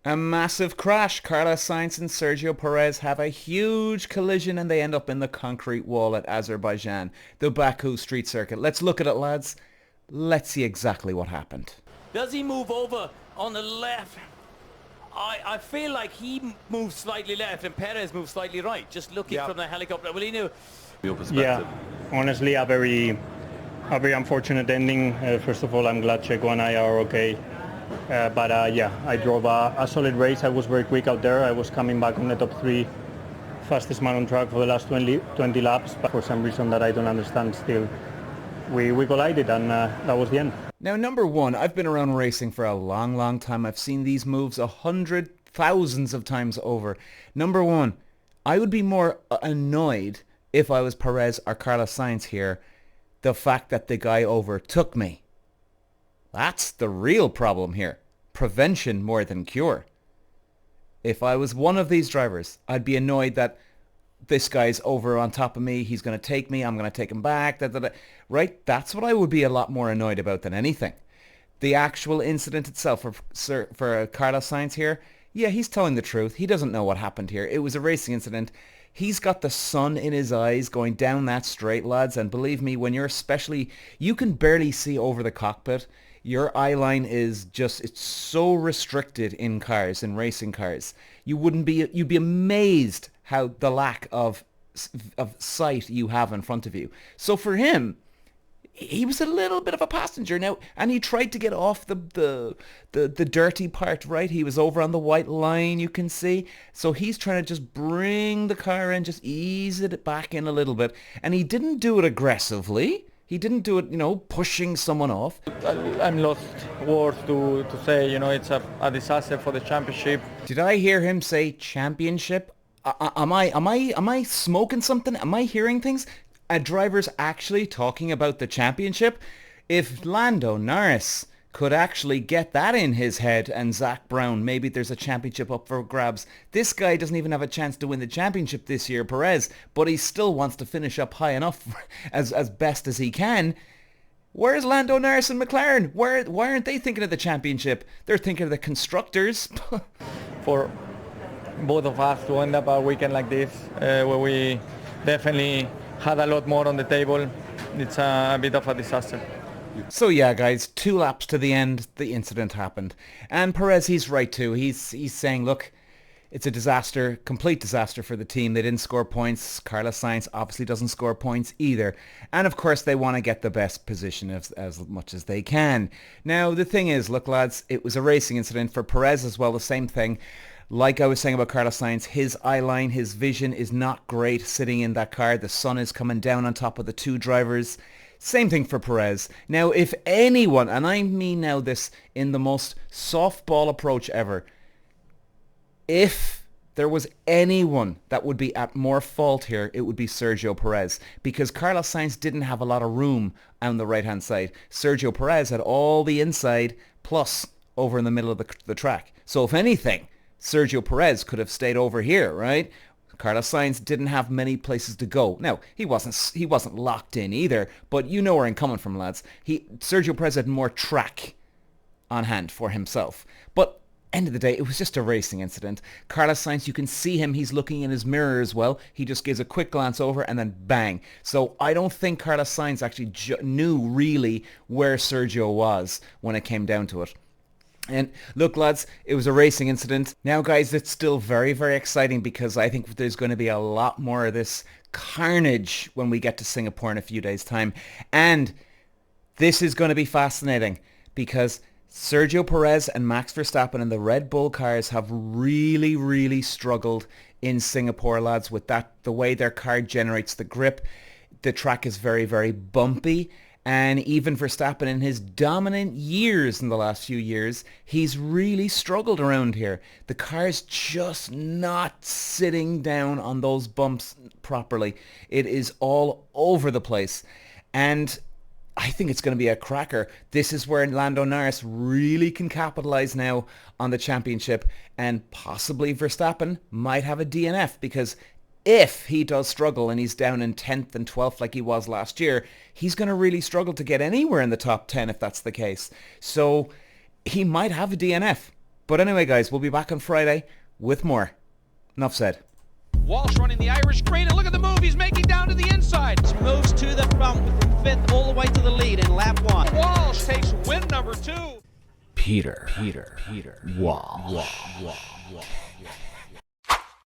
A massive crash. Carlos Sainz and Sergio Perez have a huge collision and they end up in the concrete wall at Azerbaijan, the Baku street circuit. Let's look at it, lads. Let's see exactly what happened. Does he move over on the left? I feel like he moves slightly left and Perez moves slightly right, just looking from the helicopter. Well, he knew. Your perspective. Yeah, honestly, a very unfortunate ending. First of all, I'm glad Checo and I are okay. But yeah, I drove a solid race. I was very quick out there. I was coming back on the top three, fastest man on track for the last 20 laps. But for some reason that I don't understand still, we collided and that was the end. Now, number one, I've been around racing for a long, long time. I've seen these moves 100,000s of times over. Number one, I would be more annoyed if I was Perez or Carlos Sainz here, the fact that the guy overtook me. That's the real problem here. Prevention more than cure. If I was one of these drivers, I'd be annoyed that this guy's over on top of me, he's going to take me, I'm going to take him back, right? That's what I would be a lot more annoyed about than anything. The actual incident itself for Carlos Sainz here, yeah, he's telling the truth. He doesn't know what happened here. It was a racing incident. He's got the sun in his eyes going down that straight, lads, and believe me, when you're especially, you can barely see over the cockpit. Your eye line is just, it's so restricted in cars, in racing cars. You'd be amazed how the lack of sight you have in front of you. So for him, he was a little bit of a passenger now, and he tried to get off the dirty part, right? He was over on the white line, you can see. So he's trying to just bring the car in, just ease it back in a little bit. And he didn't do it aggressively. He didn't do it, pushing someone off. I'm lost words to say, it's a disaster for the championship. Did I hear him say championship? Am I smoking something? Am I hearing things? A driver's actually talking about the championship? If Lando Norris could actually get that in his head and Zach Brown, maybe there's a championship up for grabs. This guy doesn't even have a chance to win the championship this year, Perez, but he still wants to finish up high enough as best as he can. Where's Lando Norris and McLaren? Why aren't they thinking of the championship? They're thinking of the constructors. For both of us to end up a weekend like this, where we definitely had a lot more on the table, it's a bit of a disaster. So yeah, guys, 2 laps to the end, the incident happened. And Perez, he's right too. He's saying, look, it's a disaster, complete disaster for the team. They didn't score points. Carlos Sainz obviously doesn't score points either. And of course, they want to get the best position as much as they can. Now, the thing is, look, lads, it was a racing incident. For Perez as well, the same thing. Like I was saying about Carlos Sainz, his eye line, his vision is not great sitting in that car. The sun is coming down on top of the 2 drivers. Same thing for Perez. Now, if anyone, and I mean now this in the most softball approach ever, if there was anyone that would be at more fault here, it would be Sergio Perez, because Carlos Sainz didn't have a lot of room on the right-hand side. Sergio Perez had all the inside plus over in the middle of the track. So if anything, Sergio Perez could have stayed over here, right? Carlos Sainz didn't have many places to go. Now, he wasn't locked in either, but you know where I'm coming from, lads. Sergio Perez had more track on hand for himself. But end of the day, it was just a racing incident. Carlos Sainz, you can see him, he's looking in his mirror as well. He just gives a quick glance over and then bang. So I don't think Carlos Sainz actually knew really where Sergio was when it came down to it. And look, lads, it was a racing incident. Now, guys, it's still very, very exciting because I think there's going to be a lot more of this carnage when we get to Singapore in a few days' time. And this is going to be fascinating because Sergio Perez and Max Verstappen and the Red Bull cars have really, really struggled in Singapore, lads, with the way their car generates the grip. The track is very, very bumpy. And even Verstappen in his dominant years in the last few years, he's really struggled around here. The car's just not sitting down on those bumps properly. It is all over the place. And I think it's going to be a cracker. This is where Lando Norris really can capitalize now on the championship, and possibly Verstappen might have a DNF, because if he does struggle and he's down in 10th and 12th like he was last year, he's going to really struggle to get anywhere in the top 10 if that's the case. So he might have a DNF. But anyway, guys, we'll be back on Friday with more. Enough said. Walsh running the Irish green, and look at the move he's making down to the inside. Moves to the front from 5th all the way to the lead in lap 1. Walsh takes win number 2. Peter. Walsh.